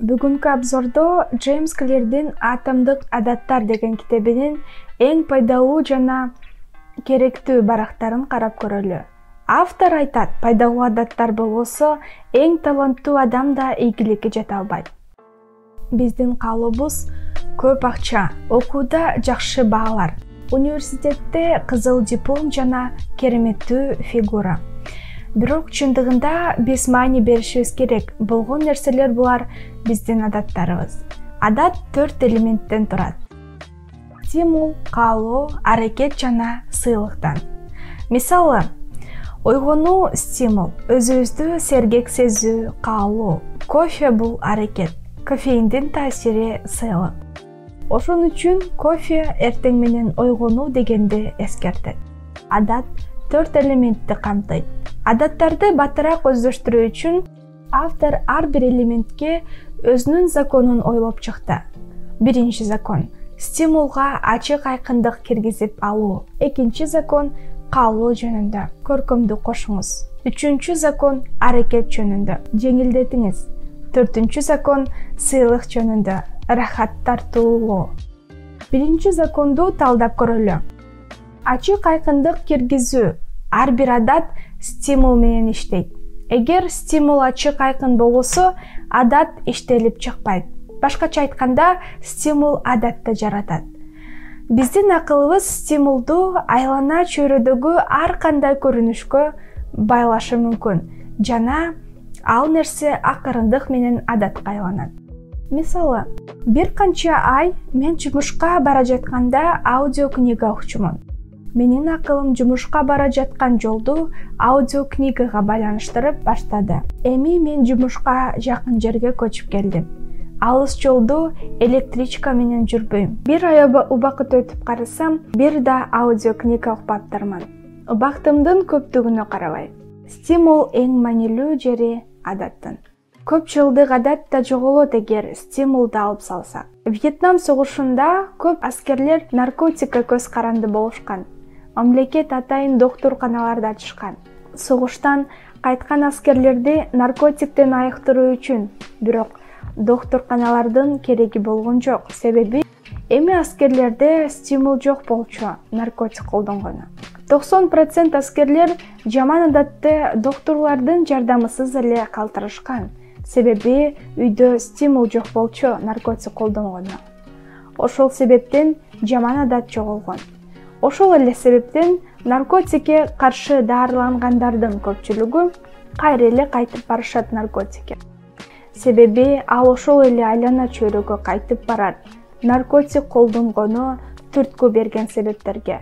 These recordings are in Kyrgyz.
Бүгүнкү обзордо Джеймс Клирдин «Атомдук адаттар» деген китебинин эң пайдалуу жана керектүү барактарын карап көрөлү. Автор айтат, пайдалуу адаттар болбосо, эң таланттуу адам да ийгиликке жете албайт. Биздин каалообуз көп акча, окууда жакшы баалар, университетте кызыл диплом жана кереметтүү фигура. Бирок чындыгында биз маани беришибиз керек. Болгон нерселер булар биздин адаттарыбыз. Адат 4 элементтен турат. Стимул, каалоо, аракет жана сыйлыктан. Мисалы, ойгонуу стимул, өзүбүздү сергек сезүү, каалоо. Кофе бул аракет, кофеиндин таасири сыйлык. Ошон үчүн кофе эртең менен ойгонуу дегенди эскертет. Адат 4 элементти камтыйт. Адаттарды батыраак өздөштүрүү үчүн автор ар бир элементке өзүнүн законун ойлоп чыкты. Биринчи закон — стимулга ачык айкындык киргизип алуу. Экинчи закон — каалоо жөнүндө. Көркөмдүк кошуңуз. Үчүнчү закон — аракет жөнүндө. Жеңилдетиңиз. Төртүнчү закон — сыйлык жөнүндө. Рахат тартуулоо. Биринчи законду талдап көрөлү. Ачык айкындык киргизүү. Ар бир адат стимул менен иштейт. Эгер стимул ачык айкын болбосо, адат иштелип чыкпайт. Башкача айтканда, стимул адатты жаратат. Биздин акылыбыз стимулду айлана чөйрөдөгү ар кандай көрүнүшкө байлашы мүмкүн жана ал нерсе акырындык менен адатка айланат. Мисалы, бир канча ай мен жумушка бара жатканда аудиокнига окчумун. Менин акылым жумушка бара жаткан жолду аудиокнигага байланыштырып баштады. Эми мен жумушка жакын жерге көчүп келдим. Алыс жолду электричка менен жүрбөйм. Бир ай убакыт өтүп карасам, бир да аудиокнига укпаптырмын. Убактымдын көптүгүнө карабай. Стимул эң маанилүү жери адаттын. Көп жылдык адат да жоголот эгер стимулду алып салсак. Вьетнам согушунда көп аскерлер наркотикке көз каранды болушкан. Мамлекет атайын доктурканаларды ачышкан. Согуштан кайткан аскерлерди наркотиктен айыктыруу үчүн, бирок доктурканалардын кереги болгон жок. Себеби эми аскерлерде стимул жок болчу наркотик колдонгону. 90% аскерлер жаман адатты доктурлардын жардамысыз эле калтырышкан. Себеби үйдө стимул жок болчу наркотик колдонгону. Ошол себептен жаман адат жоголгон. Ошол эле себептен наркотикке каршы дарылангандардын көпчүлүгү кайра эле кайтып барышат наркотикке. Себеби ал ошол эле айлана чөйрөгө кайтып барат. Наркотик колдонгону түрткү берген себептерге.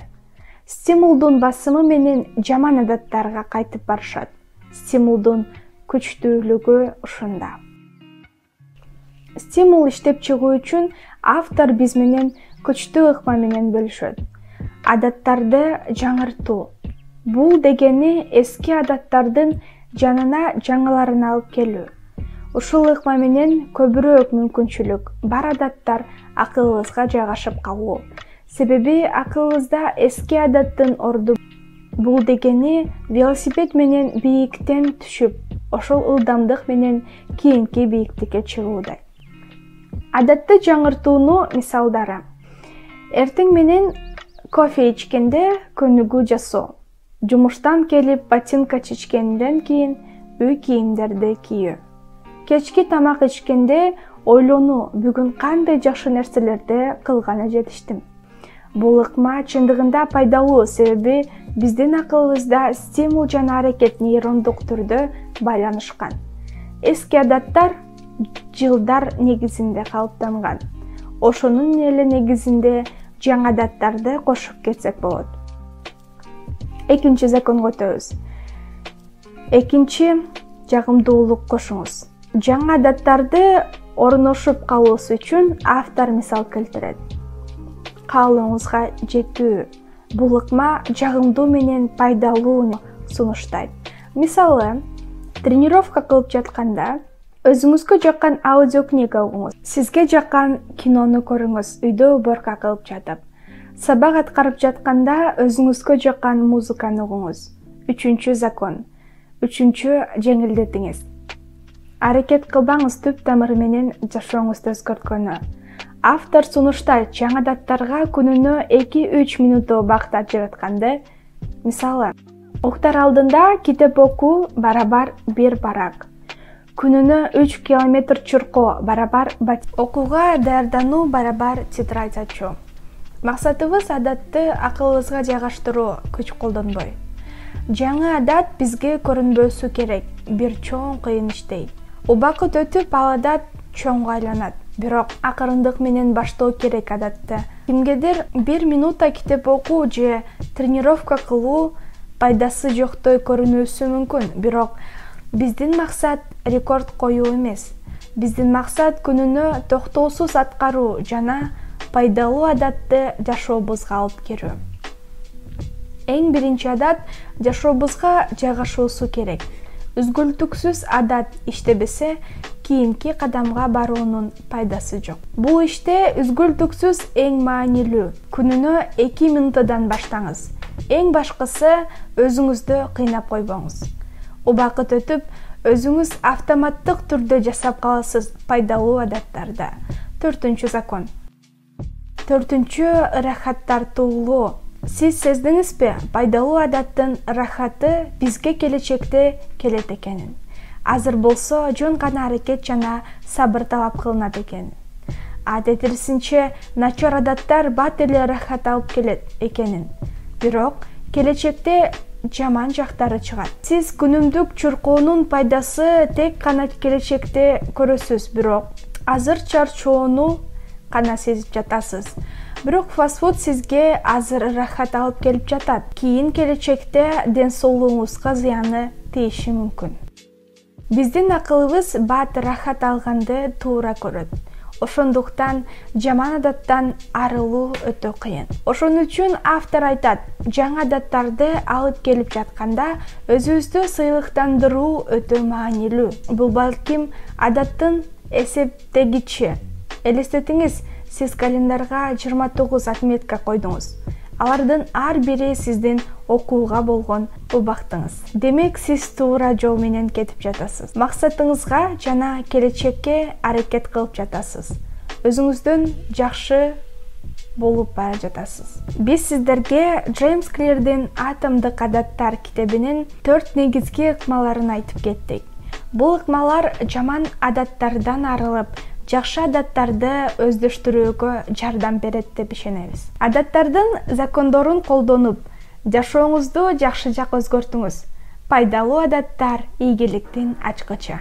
Стимулдун басымы менен жаман адаттарга кайтып барышат. Стимулдун күчтүүлүгү ушунда. Стимул иштеп чыгуу үчүн автор биз менен күчтүү ыкма менен бөлүшөт. Адаттарды жаңыртуу. Бул дегени эски адаттардын жанына жаңыларын алып келүү. Ушул ыкма менен көбүрөөк мүмкүнчүлүк бар адаттар акылыбызга жайгашып калуу. Себеби акылыбызда эски адаттын орду. Бул дегени велосипед менен бийиктен түшүп, ошол ылдамдык менен кийинки бийиктикке чыгуудай. Адатты жаңыртуунун мисалдары. Эртең менен кофе ичкенде көнүгүү жасоо. Жумуштан келип ботинка чечкенден кийин үй кийимдерди кийүү. Кечки тамак ичкенде ойлонуу, бүгүн кандай жакшы нерселерди кылганы жетиштим. Бул ыкма чындыгында пайдалуу, себеби биздин акылыбызда стимул жана аракет нейрондук түрдө байланышкан. Эски адаттар жылдар негизинде калыптанган. Ошонун эле негизинде жаңы адаттарды кошуп кетсек болот. Экинчи законго өтөбүз. Экинчи, жагымдуулук кошуңуз. Жаңы адаттарды орношуп калуусу үчүн автор мисал келтирет. Каалооңузга жетүү. Бул ыкма жагымдуу менен пайдалуу сунуштайт. Мисалы, тренировка кылып жатканда өзүңүзгө жаккан аудиокнига угуңуз. Сизге жаккан кинону көрүңүз, үйдө уборка кылып жатып. Сабак аткарып жатканда өзүңүзгө жаккан музыканы угуңуз. Үчүнчү закон. Үчүнчү, жеңилдетиңиз. аракет кылбаңыз түп тамыры менен жашооңузду өзгөрткөнү. Автор сунуштайт жаңы адаттарга күнүнө 2-3 минут убакыт ажыратканды. Мисалы, уктар алдында китеп окуу барабар 1 барак. Күнүнө 3 километр чуркоо барабар окууга даярдануу барабар тетрадь ачуу. Максатыбыз адатты акылыбызга жайгаштыруу, күч колдонбой. Жаңы адат бизге көрүнбөсү керек, бир чоң кыйын иштей. Убакыт өтүп ал адат чоңго айланат. Бирок акырындык менен баштоо керек адатты. Кимгедир 1 минутта китеп окуу же тренировка кылуу пайдасы жоктой көрүнүшү мүмкүн, бирок биздин максат рекорд коюу эмес. Биздин максат күнүнө токтоосуз аткаруу жана пайдалуу адатты жашообузга алып кирүү. Эң биринчи адат жашообузга жайгашуусу керек. Үзгүлтүксүз адат иштебесе, кийинки кадамга баруунун пайдасы жок. Бул иште үзгүлтүксүз эң маанилүү. Күнүнө 2 минуттан баштаңыз. Эң башкысы өзүңүздү кыйнап койбоңуз. Убакыт өтүп, өзүңүз автоматтык түрдө жасап каласыз пайдалуу адаттарды. 4-чү закон. 4-чү ырахат тартуулоо. Сиз сездиңизби, пайдалуу адаттын ырахаты бизге келечекте келет экенин. Азыр болсо жөн гана аракет жана сабыр талап кылынат экен. Тетирисинче начар адаттар бат эле ырахат алып келет экенин. Бирок келечекте жаман жактары чыгат. Сиз күнүмдүк чуркоонун пайдасы тек гана келечекте көрөсүз, бирок азыр чарчоону гана сезип жатасыз. Бирок фастфуд сизге азыр ырахат алып келип жатат. Кийин келечекте ден соолугуңузга зыяны тийиши мүмкүн. Биздин акылыбыз бат ырахат алганды туура көрөт. Ошондуктан жаман адаттан арылуу өтө кыйын. Ошон үчүн автор айтат, жаңы адаттарды алып келип жатканда өзүбүздү сыйлыктандыруу өтө маанилүү. Бул балким адаттын эсептегичи. Элестетиңиз, сиз календарга 29 отметка койдуңуз. Алардын ар бири сиздин окууга болгон убактыңыз. Демек, сиз туура жол менен кетип жатасыз. Максатыңызга жана келечекке аракет кылып жатасыз. Өзүңүздөн жакшы болуп бара жатасыз. Биз сиздерге Джеймс Клирдин Атомдук адаттар китебинин 4 негизги ыкмаларын айтып кеттик. Бул ыкмалар жаман адаттардан арылып, жакшы адаттарды өздөштүрүүгө жардам берет деп ишенебиз. Адаттардын закондорун колдонуп, жашооңузду жакшы жакка өзгөртүңүз. Пайдалуу адаттар ийгиликтин ачкычы.